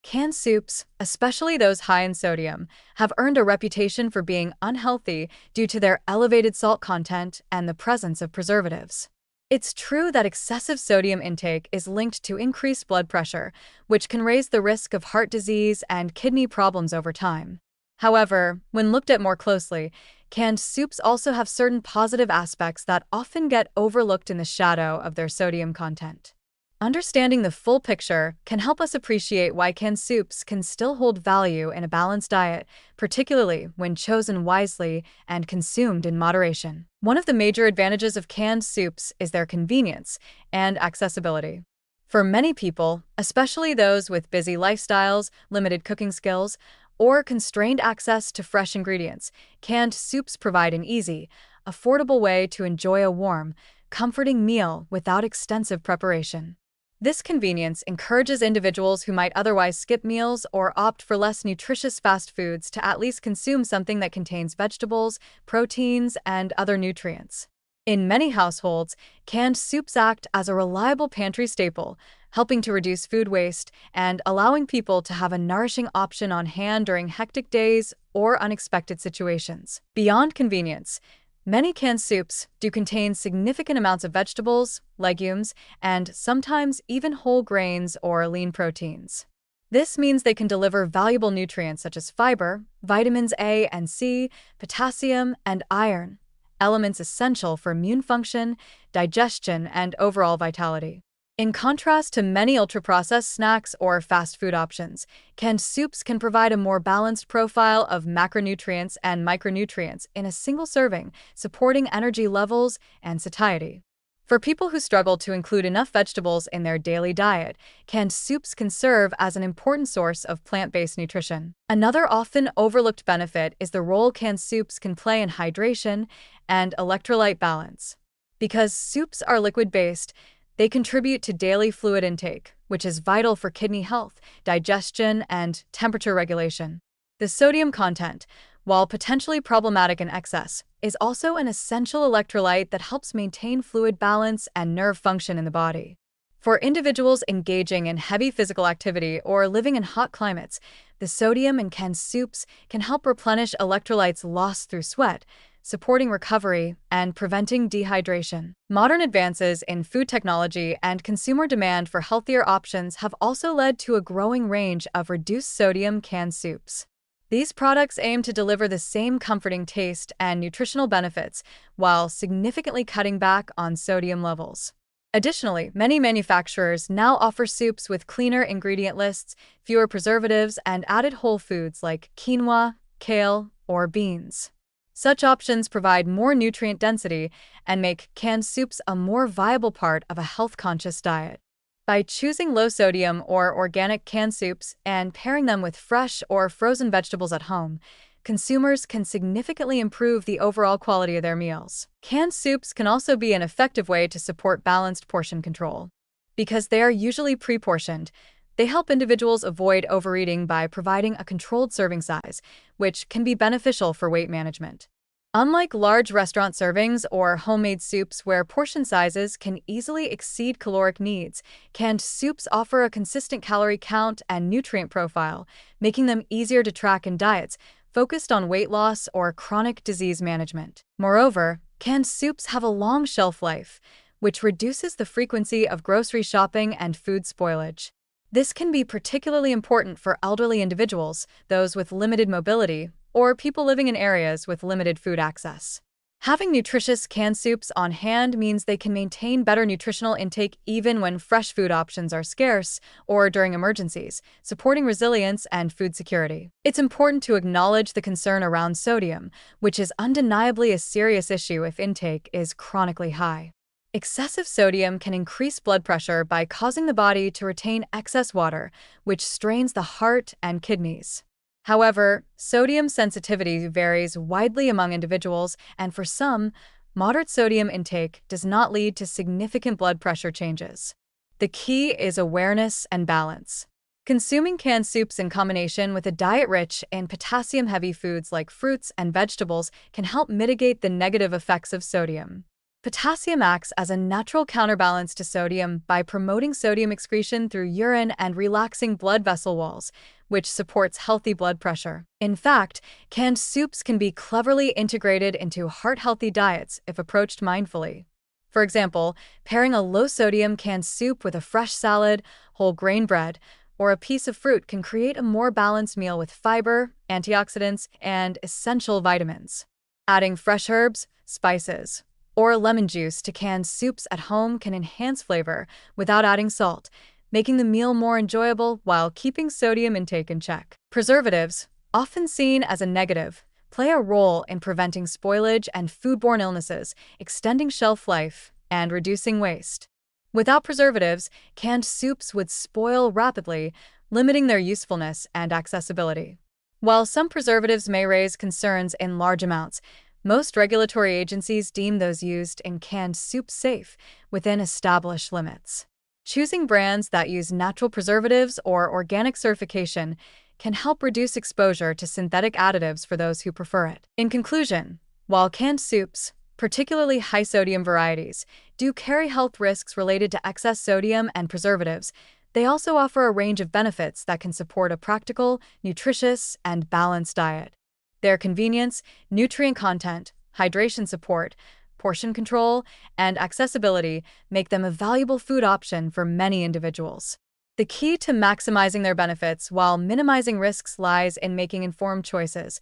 Canned soups, especially those high in sodium, have earned a reputation for being unhealthy due to their elevated salt content and the presence of preservatives. It's true that excessive sodium intake is linked to increased blood pressure, which can raise the risk of heart disease and kidney problems over time. However, when looked at more closely, canned soups also have certain positive aspects that often get overlooked in the shadow of their sodium content. Understanding the full picture can help us appreciate why canned soups can still hold value in a balanced diet, particularly when chosen wisely and consumed in moderation. One of the major advantages of canned soups is their convenience and accessibility. For many people, especially those with busy lifestyles, limited cooking skills, or constrained access to fresh ingredients, canned soups provide an easy, affordable way to enjoy a warm, comforting meal without extensive preparation. This convenience encourages individuals who might otherwise skip meals or opt for less nutritious fast foods to at least consume something that contains vegetables, proteins, and other nutrients. In many households, canned soups act as a reliable pantry staple, helping to reduce food waste and allowing people to have a nourishing option on hand during hectic days or unexpected situations. Beyond convenience, many canned soups do contain significant amounts of vegetables, legumes, and sometimes even whole grains or lean proteins. This means they can deliver valuable nutrients such as fiber, vitamins A and C, potassium, and iron, elements essential for immune function, digestion, and overall vitality. In contrast to many ultra-processed snacks or fast food options, canned soups can provide a more balanced profile of macronutrients and micronutrients in a single serving, supporting energy levels and satiety. For people who struggle to include enough vegetables in their daily diet, canned soups can serve as an important source of plant-based nutrition. Another often overlooked benefit is the role canned soups can play in hydration and electrolyte balance. Because soups are liquid-based, they contribute to daily fluid intake, which is vital for kidney health, digestion, and temperature regulation. The sodium content, while potentially problematic in excess, is also an essential electrolyte that helps maintain fluid balance and nerve function in the body. For individuals engaging in heavy physical activity or living in hot climates, the sodium in canned soups can help replenish electrolytes lost through sweat, supporting recovery and preventing dehydration. Modern advances in food technology and consumer demand for healthier options have also led to a growing range of reduced sodium canned soups. These products aim to deliver the same comforting taste and nutritional benefits while significantly cutting back on sodium levels. Additionally, many manufacturers now offer soups with cleaner ingredient lists, fewer preservatives, and added whole foods like quinoa, kale, or beans. Such options provide more nutrient density and make canned soups a more viable part of a health-conscious diet. By choosing low-sodium or organic canned soups and pairing them with fresh or frozen vegetables at home, consumers can significantly improve the overall quality of their meals. Canned soups can also be an effective way to support balanced portion control. Because they are usually pre-portioned, they help individuals avoid overeating by providing a controlled serving size, which can be beneficial for weight management. Unlike large restaurant servings or homemade soups where portion sizes can easily exceed caloric needs, canned soups offer a consistent calorie count and nutrient profile, making them easier to track in diets focused on weight loss or chronic disease management. Moreover, canned soups have a long shelf life, which reduces the frequency of grocery shopping and food spoilage. This can be particularly important for elderly individuals, those with limited mobility, or people living in areas with limited food access. Having nutritious canned soups on hand means they can maintain better nutritional intake even when fresh food options are scarce or during emergencies, supporting resilience and food security. It's important to acknowledge the concern around sodium, which is undeniably a serious issue if intake is chronically high. Excessive sodium can increase blood pressure by causing the body to retain excess water, which strains the heart and kidneys. However, sodium sensitivity varies widely among individuals, and for some, moderate sodium intake does not lead to significant blood pressure changes. The key is awareness and balance. Consuming canned soups in combination with a diet rich in potassium-heavy foods like fruits and vegetables can help mitigate the negative effects of sodium. Potassium acts as a natural counterbalance to sodium by promoting sodium excretion through urine and relaxing blood vessel walls, which supports healthy blood pressure. In fact, canned soups can be cleverly integrated into heart-healthy diets if approached mindfully. For example, pairing a low-sodium canned soup with a fresh salad, whole grain bread, or a piece of fruit can create a more balanced meal with fiber, antioxidants, and essential vitamins. Adding fresh herbs, spices, or lemon juice to canned soups at home can enhance flavor without adding salt, making the meal more enjoyable while keeping sodium intake in check. Preservatives, often seen as a negative, play a role in preventing spoilage and foodborne illnesses, extending shelf life, and reducing waste. Without preservatives, canned soups would spoil rapidly, limiting their usefulness and accessibility. While some preservatives may raise concerns in large amounts, most regulatory agencies deem those used in canned soup safe within established limits. Choosing brands that use natural preservatives or organic certification can help reduce exposure to synthetic additives for those who prefer it. In conclusion, while canned soups, particularly high-sodium varieties, do carry health risks related to excess sodium and preservatives, they also offer a range of benefits that can support a practical, nutritious, and balanced diet. Their convenience, nutrient content, hydration support, portion control, and accessibility make them a valuable food option for many individuals. The key to maximizing their benefits while minimizing risks lies in making informed choices,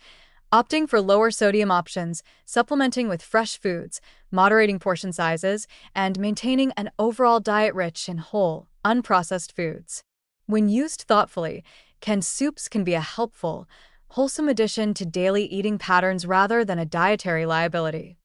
opting for lower sodium options, supplementing with fresh foods, moderating portion sizes, and maintaining an overall diet rich in whole, unprocessed foods. When used thoughtfully, canned soups can be a helpful, wholesome addition to daily eating patterns rather than a dietary liability.